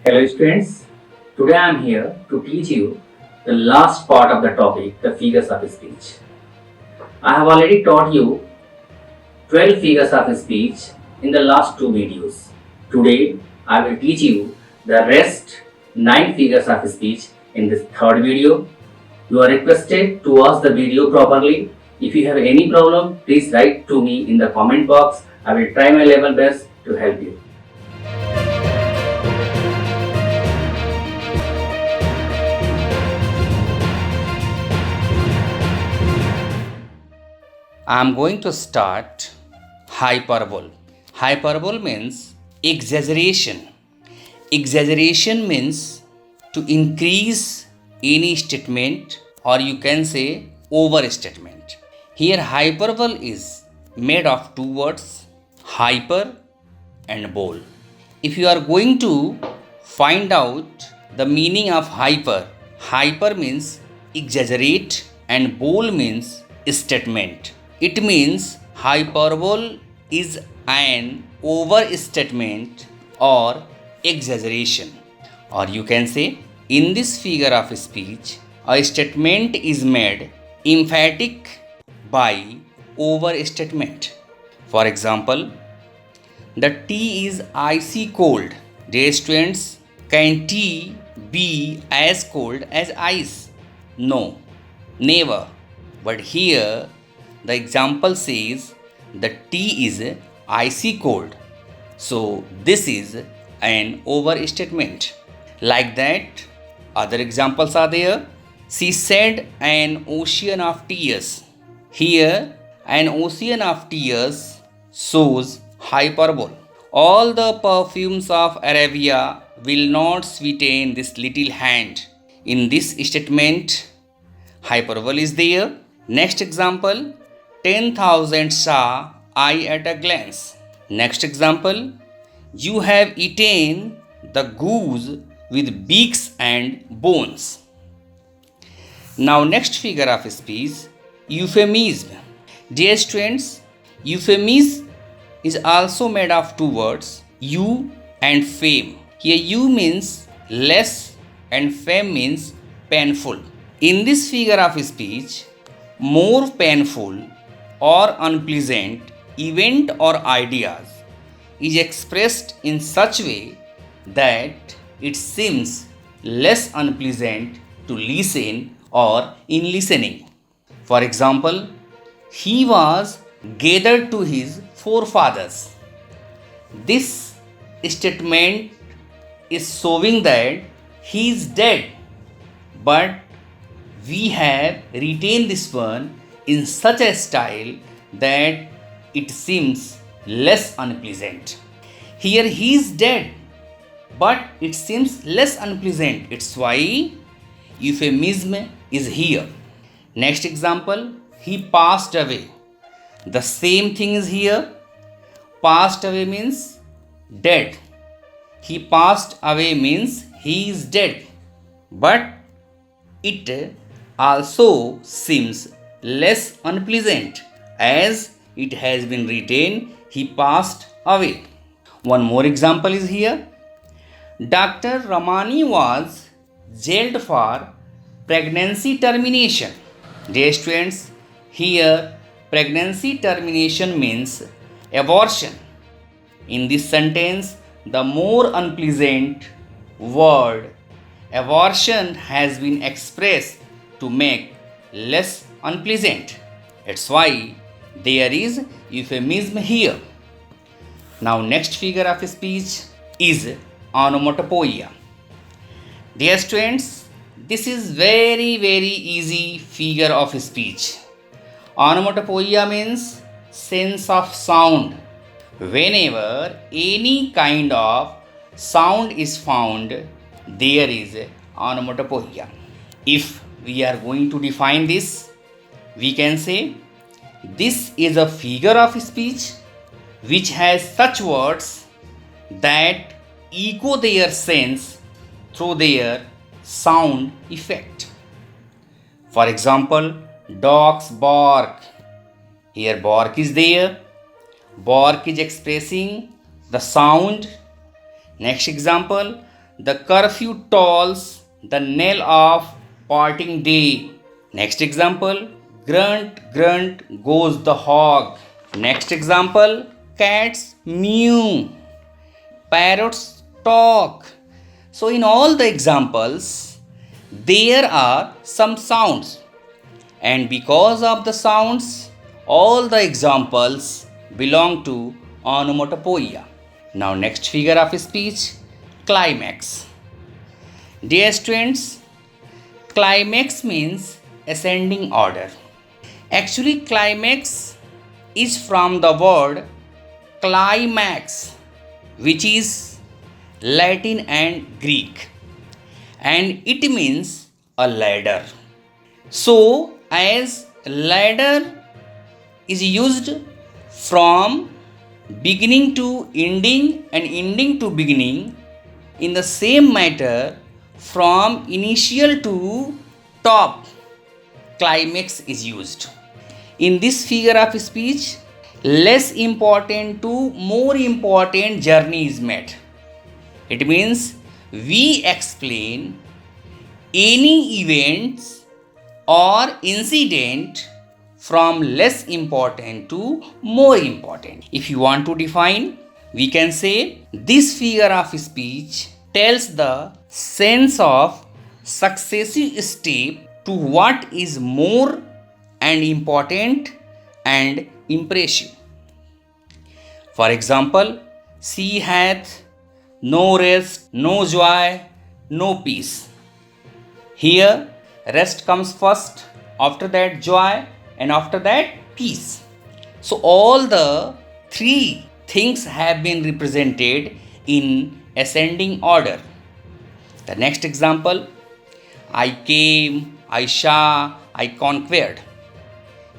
Hello students, today I am here to teach you the last part of the topic, the figures of speech. I have already taught you 12 figures of speech in the last two videos. Today I will teach you the rest 9 figures of speech in this third video. You are requested to watch the video properly. If you have any problem, please write to me in the comment box. I will try my level best to help you. I am going to start hyperbole. Hyperbole means exaggeration. Exaggeration means to increase any statement, or you can say overstatement. Here hyperbole is made of two words, hyper and bole. If you are going to find out the meaning of hyper, hyper means exaggerate and bole means statement. It means hyperbole is an overstatement or exaggeration. Or you can say, in this figure of speech, a statement is made emphatic by overstatement. For example, the tea is icy cold. Dear students, can tea be as cold as ice? No, never. But here the example says the tea is icy cold. So this is an overstatement. Like that, other examples are there. She said an ocean of tears. Here, an ocean of tears shows hyperbole. All the perfumes of Arabia will not sweeten this little hand. In this statement, hyperbole is there. Next example, 10,000 saw I at a glance. Next example, you have eaten the goose with beaks and bones. Now next figure of speech, euphemism. Dear students, euphemism is also made of two words, eu and fame. Here eu means less and fame means painful. In this figure of speech, more painful or unpleasant event or ideas is expressed in such way that it seems less unpleasant to listen or in listening. For example, he was gathered to his forefathers. This statement is showing that he is dead, but we have retained this one in such a style that it seems less unpleasant. Here he is dead, but it seems less unpleasant. It's why euphemism is here. Next example, he passed away. The same thing is here. Passed away means dead. He passed away means he is dead. But it also seems less unpleasant as it has been written he passed away. One more example is here. Dr. Ramani was jailed for pregnancy termination. Dear students, here pregnancy termination means abortion. In this sentence, the more unpleasant word abortion has been expressed to make less unpleasant. That's why there is euphemism here. Now next figure of speech is onomatopoeia. Dear students, this is very easy figure of speech. Onomatopoeia means sense of sound. Whenever any kind of sound is found, there is onomatopoeia. If we are going to define this, we can say this is a figure of speech which has such words that echo their sense through their sound effect. For example, dogs bark. Here bark is there. Bark is expressing the sound. Next example, the curfew tolls the knell of parting day. Next example, grunt, grunt goes the hog. Next example, cats mew, parrots talk. So in all the examples, there are some sounds, and because of the sounds, all the examples belong to onomatopoeia. Now next figure of speech, climax. Dear students, climax means ascending order. Actually, climax is from the word climax, which is Latin and Greek, and it means a ladder. So, as ladder is used from beginning to ending and ending to beginning, in the same matter, from initial to top, climax is used. In this figure of speech, less important to more important journey is made. It means we explain any events or incident from less important to more important. If you want to define, we can say this figure of speech tells the sense of successive step to what is more and important and impressive. For example, she hath no rest, no joy, no peace. Here, rest comes first, after that joy, and after that peace. So all the three things have been represented in ascending order. The next example, I came, I saw, I conquered.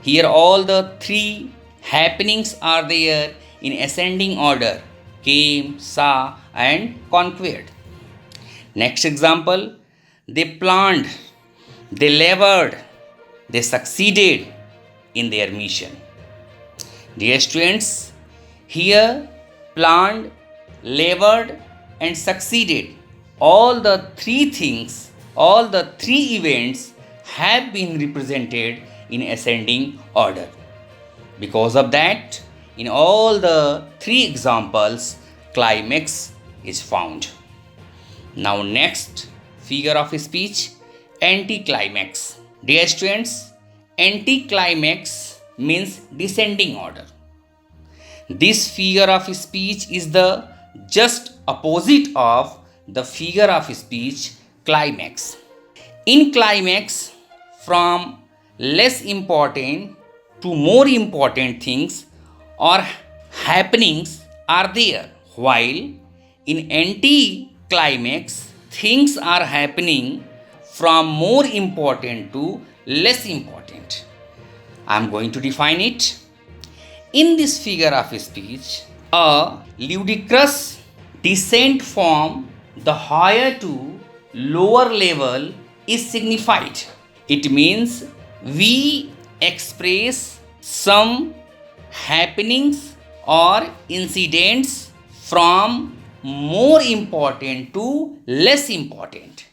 Here all the three happenings are there in ascending order: came, saw, and conquered. Next example, they planned, they labored, they succeeded in their mission. Dear students, here planned, labored, and succeeded, all the three things, all the three events have been represented in ascending order. Because of that, in all the three examples, climax is found. Now next figure of speech, anticlimax. Dear students, anticlimax means descending order. This figure of speech is the just opposite of the figure of speech climax. In climax, from less important to more important things or happenings are there, while in anticlimax, things are happening from more important to less important. I am going to define it. In this figure of speech, a ludicrous descent from the higher to lower level is signified. It means we express some happenings or incidents from more important to less important.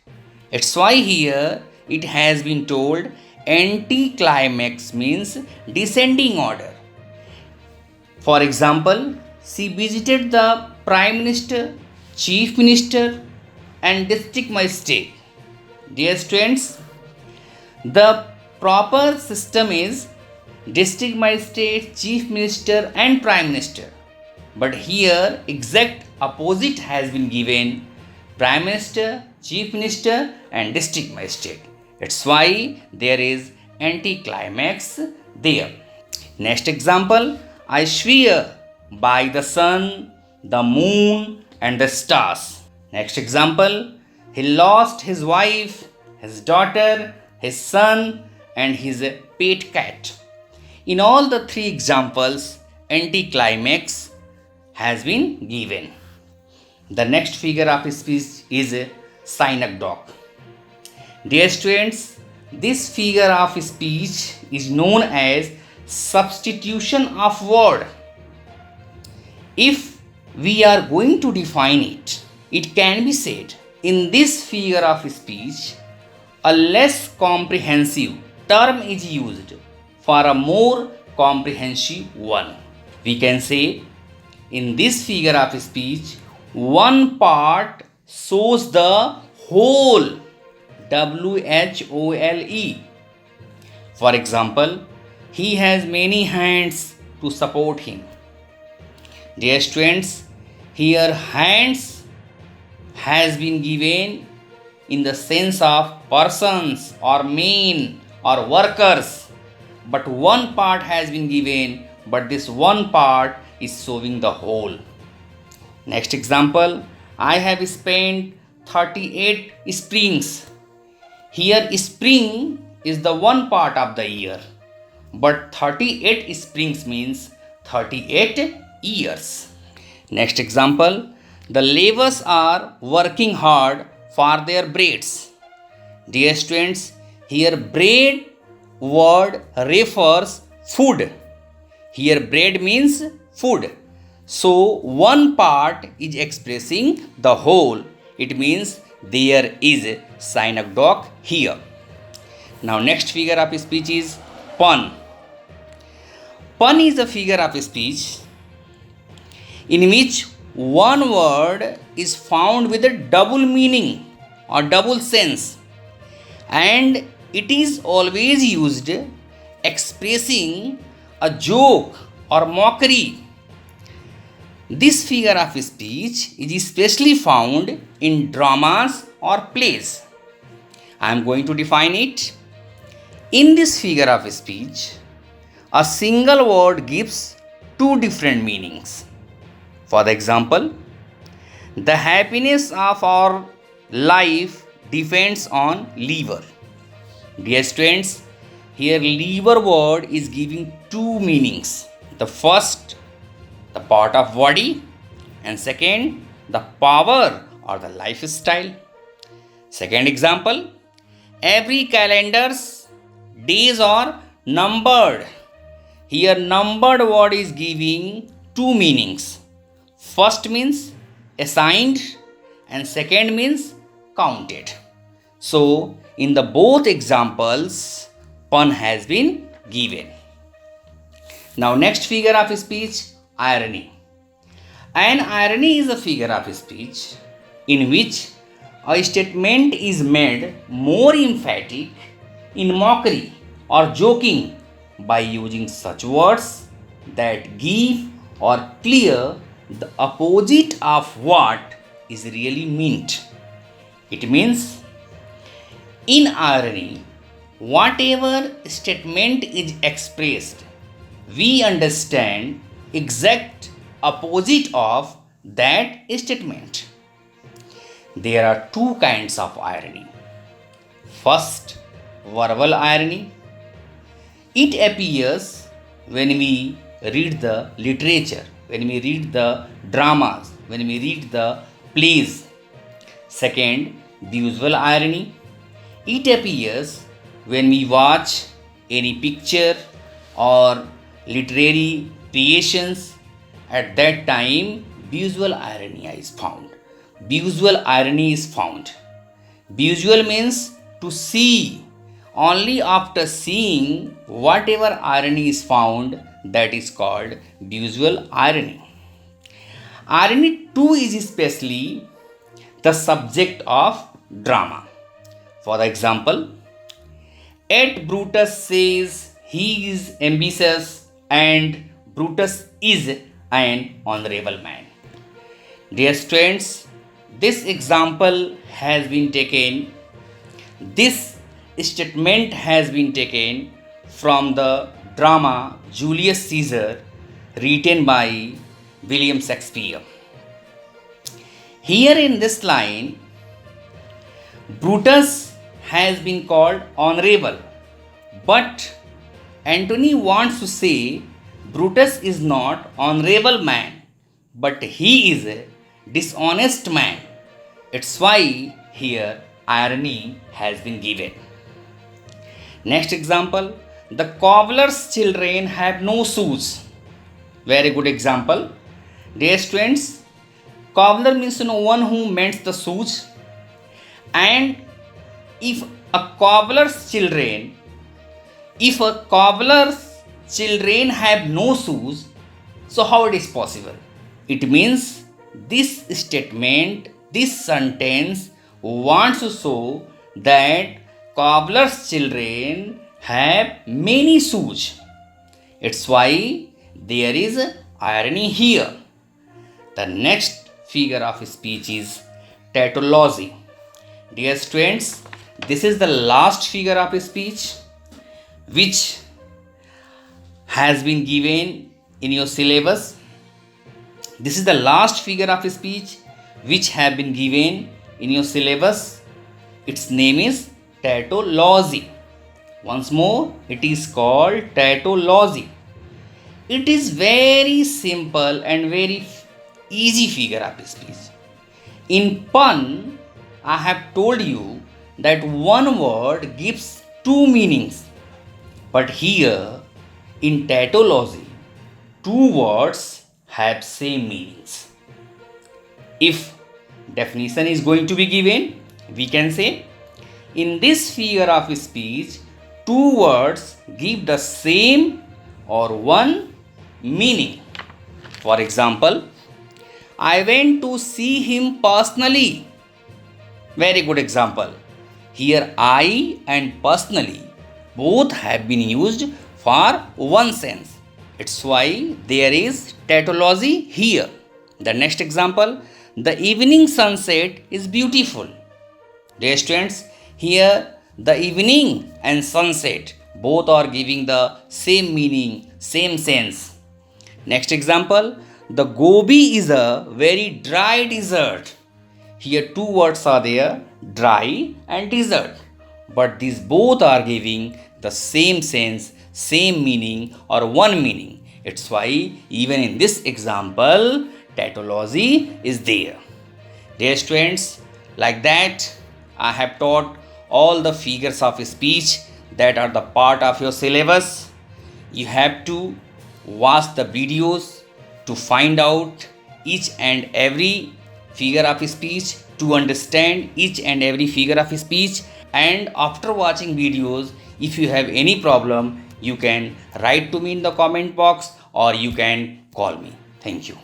It's why here it has been told anticlimax means descending order. For example, she visited the Prime Minister, Chief Minister, and District Magistrate. Dear students, the proper system is District Magistrate, Chief Minister, and Prime Minister. But here exact opposite has been given: Prime Minister, Chief Minister, and District Magistrate. That's why there is anticlimax there. Next example, I swear by the sun, the moon, and the stars. Next example, he lost his wife, his daughter, his son, and his pet cat. In all the three examples, anticlimax has been given. The next figure of speech is synecdoche. Dear students, this figure of speech is known as substitution of word. If we are going to define it, it can be said In this figure of speech, a less comprehensive term is used for a more comprehensive one. We can say, in this figure of speech, one part shows the whole. WHOLE. For example, he has many hands to support him. Dear students, here hands has been given in the sense of persons or men or workers, but one part has been given, but this one part is showing the whole. Next example, I have spent 38 springs. Here spring is the one part of the year, but 38 springs means 38 years. Next example, the laborers are working hard for their breads. Dear students, here bread word refers food. Here bread means food. So one part is expressing the whole. It means there is sign of dog here. Now next figure of speech is pun. Pun is a figure of speech in which one word is found with a double meaning or double sense, and it is always used expressing a joke or mockery. This figure of speech is especially found in dramas or plays. I am going to define it. In this figure of speech, a single word gives two different meanings. For the example, the happiness of our life depends on liver. Dear students, here liver word is giving two meanings. The first, the part of body, and second, the power or the lifestyle. Second example, every calendar's days are numbered. Here numbered word is giving two meanings. First means assigned and second means counted. So in the both examples, pun has been given. Now next figure of speech, irony. An irony is a figure of speech in which a statement is made more emphatic in mockery or joking by using such words that give or clear the opposite of what is really meant. It means, in irony, whatever statement is expressed, we understand exact opposite of that statement. There are two kinds of irony. First, verbal irony. It appears when we read the literature, when we read the dramas, when we read the plays. Second, visual irony. It appears when we watch any picture or literary creations. At that time, visual irony is found. Visual irony is found. Visual means to see. Only after seeing whatever irony is found, that is called visual irony. Irony too is especially the subject of drama. For example, yet Brutus says he is ambitious and Brutus is an honorable man. Dear students, this example has been taken, this statement has been taken from the drama Julius Caesar written by William Shakespeare. Here in this line, Brutus has been called honorable, but Antony wants to say Brutus is not honorable man, but he is a dishonest man. It's why here irony has been given. Next example, the cobbler's children have no shoes. Very good example. Dear students, cobbler means no one who mends the shoes. And if a cobbler's children, if a cobbler's children have no shoes, so how it is possible? It means this statement, this sentence wants to show that cobbler's children have many shoes. It's why there is irony here. The next figure of speech is tautology. Dear students, this is the last figure of speech which has been given in your syllabus. This is the last figure of speech which have been given in your syllabus. Its name is tautology. Once more, it is called tautology. It is very simple and very easy figure of speech. In pun, I have told you that one word gives two meanings. But here, in tautology, two words have same meanings. If definition is going to be given, we can say, in this figure of speech, two words give the same or one meaning. For example, I went to see him personally. Very good example. Here I and personally both have been used for one sense. It's why there is tautology here. The next example, the evening sunset is beautiful. Dear students, here the evening and sunset both are giving the same meaning, same sense. Next example, the Gobi is a very dry desert. Here two words are there, dry and desert. But these both are giving the same sense, same meaning or one meaning. It's why even in this example, tautology is there. Dear students, like that, I have taught all the figures of speech that are the part of your syllabus. You have to watch the videos to find out each and every figure of speech, to understand each and every figure of speech. And after watching videos, if you have any problem, you can write to me in the comment box or you can call me. Thank you.